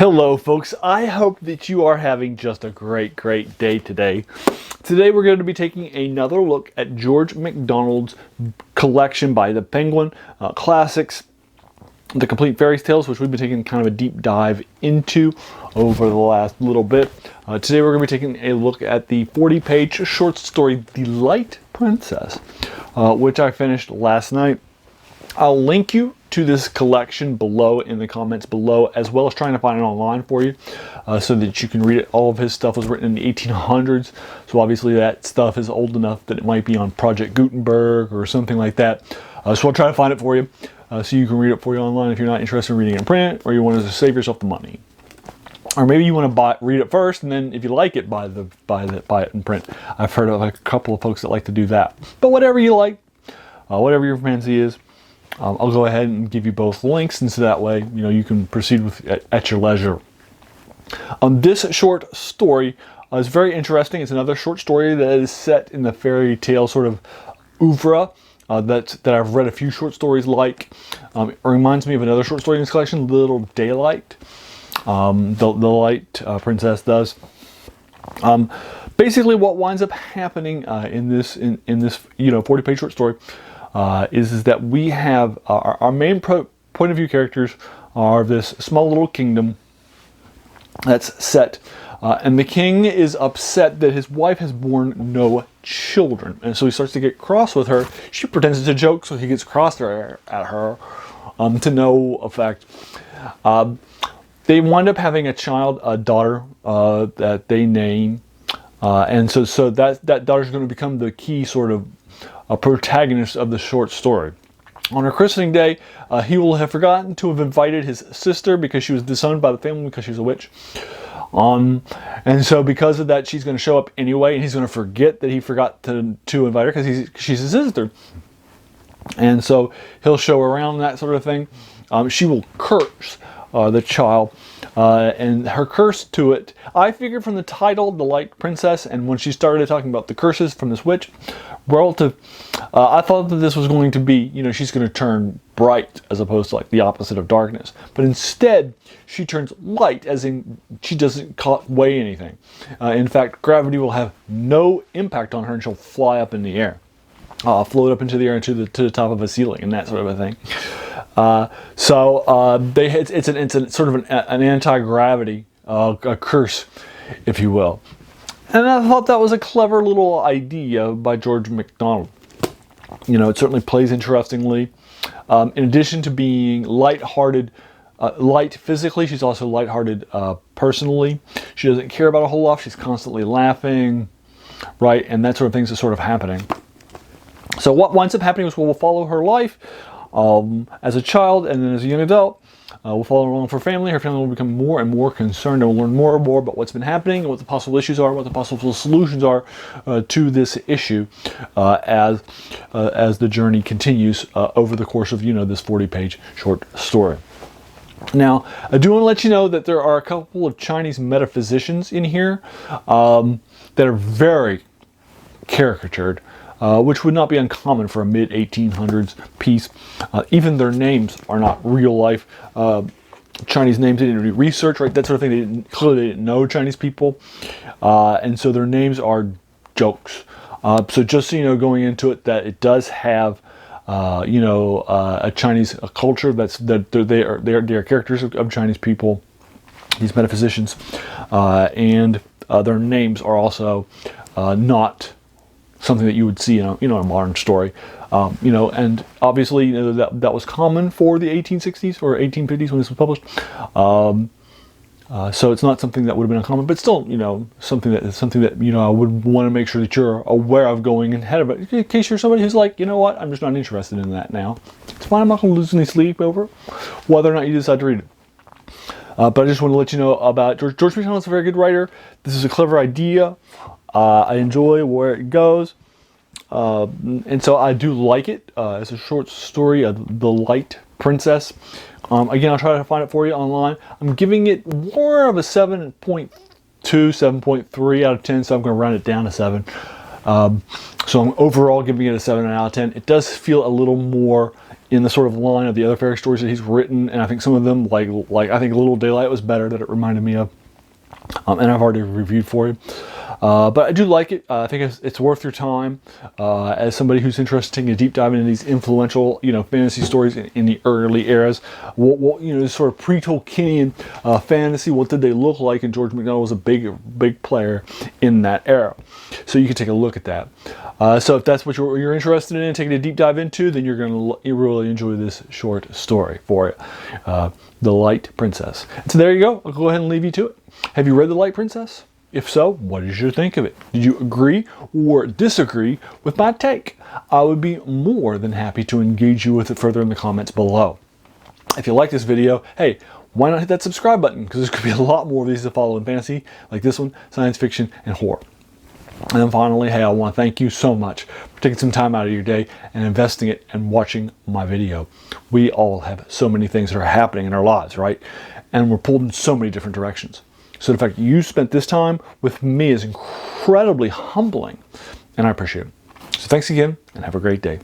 Hello folks, I hope that you are having just a great day today. Today we're going to be taking another look at George MacDonald's collection by the Penguin, Classics, The Complete Fairy Tales, which we've been taking kind of a deep dive into over the last little bit. Today we're going to be taking a look at the 40-page short story, The Light Princess, which I finished last night. I'll link you to this collection below in the comments below, as well as trying to find it online for you so that you can read it. All of his stuff was written in the 1800s, so obviously that stuff is old enough that it might be on Project Gutenberg or something like that. So I'll try to find it for you so you can read it for you online if you're not interested in reading it in print, or you want to save yourself the money. Or maybe you want to read it first, and then if you like it, buy it in print. I've heard of a couple of folks that like to do that. But whatever you like, whatever your fancy is, I'll go ahead and give you both links, and so that way you can proceed with at your leisure. This short story is very interesting. It's another short story that is set in the fairy tale sort of oeuvre that I've read a few short stories like. It reminds me of another short story in this collection, Little Daylight. The Light Princess does. Basically, what winds up happening in this 40-page short story is that we have our main point of view characters are this small little kingdom that's set, and the king is upset that his wife has borne no children, and so he starts to get cross with her. She pretends it's a joke, so he gets cross at her to no effect. They wind up having a child, a daughter that they name, and so that daughter is going to become the key sort of a protagonist of the short story. On her christening day, he will have forgotten to have invited his sister because she was disowned by the family because she was a witch. And so because of that, she's going to show up anyway, and he's going to forget that he forgot to invite her because she's his sister. And so he'll show around and that sort of thing. She will curse the child, and her curse to it, I figured from the title, The Light Princess, and when she started talking about the curses from this witch, I thought that this was going to be, she's going to turn bright as opposed to like the opposite of darkness. But instead, she turns light, as in she doesn't weigh anything. In fact, gravity will have no impact on her, and she'll fly up in the air, float up into the air to the top of a ceiling and that sort of a thing. It's sort of an anti-gravity curse, if you will. And I thought that was a clever little idea by George MacDonald. It certainly plays interestingly. In addition to being light-hearted, light physically, she's also light-hearted personally. She doesn't care about a whole lot. She's constantly laughing, right? And that sort of things are sort of happening. So what winds up happening is we'll follow her life as a child, and then as a young adult. We'll follow along with her family. Her family will become more and more concerned, and we'll learn more and more about what's been happening and what the possible issues are, what the possible solutions are to this issue as the journey continues over the course of this 40-page short story. Now, I do want to let you know that there are a couple of Chinese metaphysicians in here that are very caricatured, which would not be uncommon for a mid-1800s piece. Even their names are not real-life Chinese names. They didn't do research, right? That sort of thing. Clearly they didn't know Chinese people, and so their names are jokes. So just so you know, going into it, that it does have a Chinese culture. They are characters of Chinese people, these metaphysicians, and their names are also not something that you would see in a modern story, and obviously that was common for the 1860s or 1850s when this was published. So it's not something that would have been uncommon, but still, something that I would want to make sure that you're aware of going ahead of it, in case you're somebody who's like, what, I'm just not interested in that now. It's fine. I'm not going to lose any sleep over whether or not you decide to read it. But I just want to let you know about George MacDonald's a very good writer. This is a clever idea. I enjoy where it goes, and so I do like it. It's a short story, The Light Princess. Again, I'll try to find it for you online. I'm giving it more of a 7.2, 7.3 out of 10, so I'm going to round it down to 7. So I'm overall giving it a 7 out of 10. It does feel a little more in the sort of line of the other fairy stories that he's written, and I think some of them, like I think Little Daylight was better, that it reminded me of, and I've already reviewed for you. But I do like it. I think it's worth your time as somebody who's interested in taking a deep dive into these influential, fantasy stories in the early eras. This sort of pre-Tolkienian fantasy. What did they look like? And George MacDonald was a big player in that era. So you can take a look at that. So if that's what you're interested in taking a deep dive into, then you're going to really enjoy this short story for it. The Light Princess. So there you go. I'll go ahead and leave you to it. Have you read The Light Princess? If so, what did you think of it? Did you agree or disagree with my take? I would be more than happy to engage you with it further in the comments below. If you like this video, hey, why not hit that subscribe button? Because there's going to be a lot more of these to follow in fantasy, like this one, science fiction, and horror. And then finally, hey, I want to thank you so much for taking some time out of your day and investing it and watching my video. We all have so many things that are happening in our lives, right? And we're pulled in so many different directions. So the fact that you spent this time with me is incredibly humbling, and I appreciate it. So thanks again, and have a great day.